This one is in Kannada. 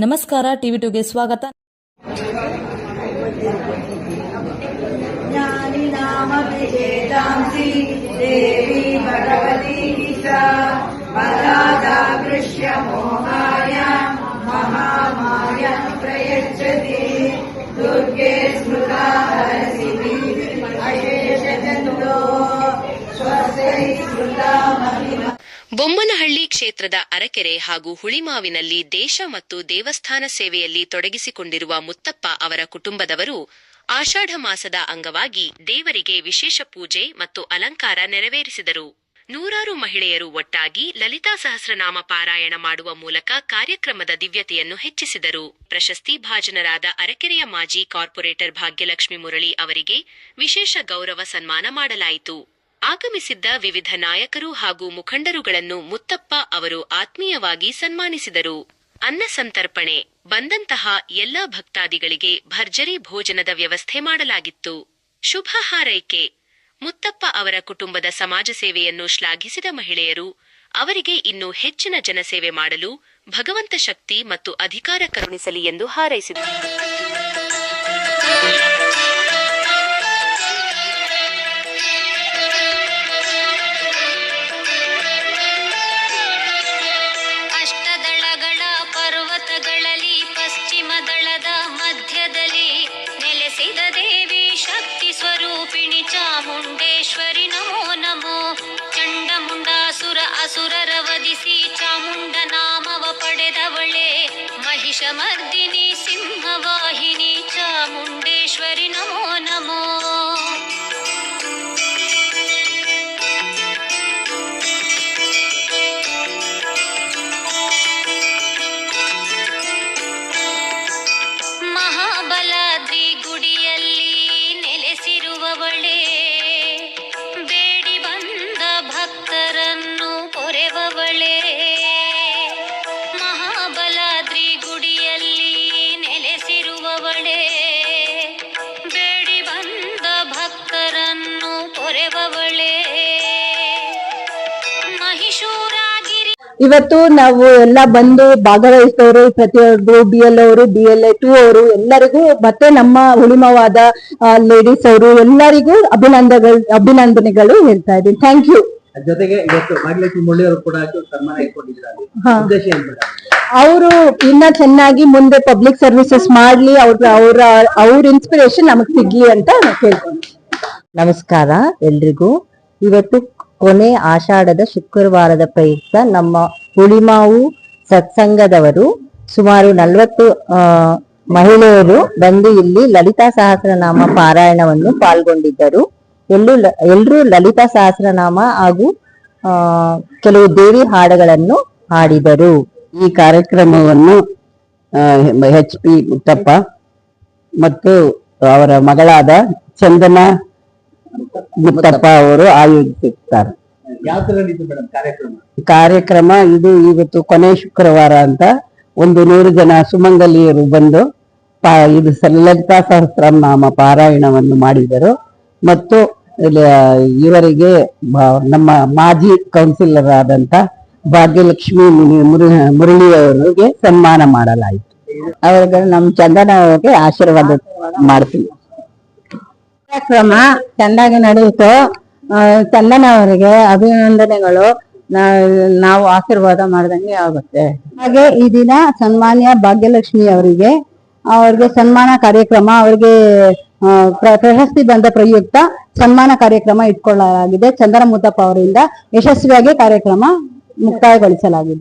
ನಮಸ್ಕಾರ, ಟಿವಿ 2ಗೆ ಸ್ವಾಗತ. ಬೊಮ್ಮನಹಳ್ಳಿ ಕ್ಷೇತ್ರದ ಅರಕೆರೆ ಹಾಗೂ ಹುಳಿಮಾವಿನಲ್ಲಿ ದೇಶ ಮತ್ತು ದೇವಸ್ಥಾನ ಸೇವೆಯಲ್ಲಿ ತೊಡಗಿಸಿಕೊಂಡಿರುವ ಮುತ್ತಪ್ಪ ಅವರ ಕುಟುಂಬದವರು ಆಷಾಢ ಮಾಸದ ಅಂಗವಾಗಿ ದೇವರಿಗೆ ವಿಶೇಷ ಪೂಜೆ ಮತ್ತು ಅಲಂಕಾರ ನೆರವೇರಿಸಿದರು. ನೂರಾರು ಮಹಿಳೆಯರು ಒಟ್ಟಾಗಿ ಲಲಿತಾ ಸಹಸ್ರನಾಮ ಪಾರಾಯಣ ಮಾಡುವ ಮೂಲಕ ಕಾರ್ಯಕ್ರಮದ ದಿವ್ಯತೆಯನ್ನು ಹೆಚ್ಚಿಸಿದರು. ಪ್ರಶಸ್ತಿ ಭಾಜನರಾದ ಅರಕೆರೆಯ ಮಾಜಿ ಕಾರ್ಪೊರೇಟರ್ ಭಾಗ್ಯಲಕ್ಷ್ಮಿ ಮುರಳಿ ಅವರಿಗೆ ವಿಶೇಷ ಗೌರವ ಸನ್ಮಾನ ಮಾಡಲಾಯಿತು. ಆಗಮಿಸಿದ್ದ ವಿವಿಧ ನಾಯಕರು ಹಾಗೂ ಮುಖಂಡರುಗಳನ್ನು ಮುತ್ತಪ್ಪ ಅವರು ಆತ್ಮೀಯವಾಗಿ ಸನ್ಮಾನಿಸಿದರು. ಅನ್ನ ಸಂತರ್ಪಣೆ ಬಂದಂತಹ ಎಲ್ಲಾ ಭಕ್ತಾದಿಗಳಿಗೆ ಭರ್ಜರಿ ಭೋಜನದ ವ್ಯವಸ್ಥೆ ಮಾಡಲಾಗಿತ್ತು. ಶುಭ ಹಾರೈಕೆ. ಮುತ್ತಪ್ಪ ಅವರ ಕುಟುಂಬದ ಸಮಾಜ ಸೇವೆಯನ್ನು ಶ್ಲಾಘಿಸಿದ ಮಹಿಳೆಯರು ಅವರಿಗೆ ಇನ್ನೂ ಹೆಚ್ಚಿನ ಜನಸೇವೆ ಮಾಡಲು ಭಗವಂತ ಶಕ್ತಿ ಮತ್ತು ಅಧಿಕಾರ ಕರುಣಿಸಲಿ ಎಂದು ಹಾರೈಸಿದರು. ಪಶ್ಚಿಮ ದಳದ ಮಧ್ಯದಲ್ಲಿ ನೆಲೆಸಿದ ದೇವಿ ಶಕ್ತಿ ಸ್ವರೂಪಿಣಿ ಚಾಮುಂಡೇಶ್ವರಿ ನಮೋ ನಮೋ. ಚಂಡಮುಂಡಾಸುರ ಅಸುರರ ವಧಿಸಿ ಚಾಮುಂಡ ನಾಮವ ಪಡೆದವಳೆ ಮಹಿಷಮರ್ದಿನಿ ಸಿಂಹವಾಹಿನಿ ಚಾಮುಂಡೇಶ್ವರಿ ನಮೋ ನಮೋ. ಮಹಾಬಲಾದ್ರಿ ಗುಡಿಯಲ್ಲಿ ನೆಲೆಸಿರುವವಳೆ ಬೇಡಿ ಬಂದ ಭಕ್ತರನ್ನು ಪೊರೆವವಳೆ. ಮಹಾಬಲಾದ್ರಿ ಗುಡಿಯಲ್ಲಿ ನೆಲೆಸಿರುವವಳೆ ಬೇಡಿ ಬಂದ ಭಕ್ತರನ್ನು ಪೊರೆವವಳೆ. ಮಹಿಷೂರಾಗಿರಿ ಇವತ್ತು ನಾವು ಎಲ್ಲ ಬಂದು ಭಾಗವಹಿಸಿದವರು ಪ್ರತಿಯೊಬ್ಬರು BL ಅವರು BLA 2 ಅವರು ಎಲ್ಲರಿಗೂ ಮತ್ತೆ ನಮ್ಮ ಹುಳಿಮವಾದ ಲೇಡೀಸ್ ಅವರು ಎಲ್ಲರಿಗೂ ಅಭಿನಂದನೆಗಳು ಹೇಳ್ತಾ ಇದ್ದೀನಿ. Thank you. ಜೊತೆಗೆ ಇವತ್ತು ಭಾಗ್ಯಲಕ್ಷ್ಮಿ ಮುರಳಿ ಅವರು ಕೂಡ ಸನ್ಮಾನ ಇಟ್ಕೊಂಡಿದ್ದಾರೆ. ಅವರು ಇನ್ನ ಚೆನ್ನಾಗಿ ಮುಂದೆ ಪಬ್ಲಿಕ್ ಸರ್ವಿಸಸ್ ಮಾಡ್ಲಿ, ಅವ್ರ ಇನ್ಸ್ಪಿರೇಷನ್ ನಮಗ್ ಸಿಗ್ಲಿ ಅಂತ ಕೇಳ್ಕೊಂಡು. ನಮಸ್ಕಾರ ಎಲ್ರಿಗೂ. ಇವತ್ತು ಕೊನೆ ಆಷಾಢದ ಶುಕ್ರವಾರದ ಪ್ರಯುಕ್ತ ನಮ್ಮ ಹುಳಿಮಾವು ಸತ್ಸಂಗದವರು ಸುಮಾರು 40 ಮಹಿಳೆಯರು ಬಂದು ಇಲ್ಲಿ ಲಲಿತಾ ಸಹಸ್ರನಾಮ ಪಾರಾಯಣವನ್ನು ಪಾಲ್ಗೊಂಡಿದ್ದರು. ಎಲ್ಲರೂ ಲಲಿತಾ ಸಹಸ್ರನಾಮ ಹಾಗೂ ಕೆಲವು ದೇವಿ ಹಾಡುಗಳನ್ನು ಹಾಡಿದರು. ಈ ಕಾರ್ಯಕ್ರಮವನ್ನು HP ಮುತ್ತಪ್ಪ ಮತ್ತು ಅವರ ಮಗಳಾದ ಚಂದನ ಮುತ್ತಪ್ಪ ಅವರು ಆಯೋಜಿಸುತ್ತಾರೆ. ಕಾರ್ಯಕ್ರಮ ಇದು ಇವತ್ತು ಕೊನೆ ಶುಕ್ರವಾರ ಅಂತ 100 ಜನ ಸುಮಂಗಲಿಯರು ಬಂದು ಇದು ಲಲಿತಾ ಸಹಸ್ರನಾಮ ಪಾರಾಯಣವನ್ನು ಮಾಡಿದರು. ಮತ್ತು ಇವರಿಗೆ ನಮ್ಮ ಮಾಜಿ ಕೌನ್ಸಿಲರ್ ಆದಂತ ಭಾಗ್ಯಲಕ್ಷ್ಮಿ ಮುರಳಿ ಅವರಿಗೆ ಸನ್ಮಾನ ಮಾಡಲಾಯಿತು. ಅವರಿಗೆ ನಮ್ಮ ಚಂದನ ಅವರಿಗೆ ಆಶೀರ್ವಾದ ಮಾಡ್ತೀವಿ. ಕಾರ್ಯಕ್ರಮ ಚೆನ್ನಾಗಿ ನಡೆಯಿತು. ಚಂದನ ಅವರಿಗೆ ಅಭಿನಂದನೆಗಳು. ನಾವು ಆಶೀರ್ವಾದ ಮಾಡ್ದಂಗೆ ಆಗುತ್ತೆ. ಹಾಗೆ ಈ ದಿನ ಸನ್ಮಾನ್ಯ ಭಾಗ್ಯಲಕ್ಷ್ಮಿ ಅವರಿಗೆ ಸನ್ಮಾನ ಕಾರ್ಯಕ್ರಮ, ಅವರಿಗೆ ಪ್ರಶಸ್ತಿ ಬಂದ ಪ್ರಯುಕ್ತ ಸನ್ಮಾನ ಕಾರ್ಯಕ್ರಮ ಇಟ್ಕೊಳ್ಳಲಾಗಿದೆ. ಚಂದನ ಮುತ್ತಪ್ಪ ಅವರಿಂದ ಯಶಸ್ವಿಯಾಗಿ ಕಾರ್ಯಕ್ರಮ ಮುಕ್ತಾಯಗೊಳಿಸಲಾಗಿದೆ.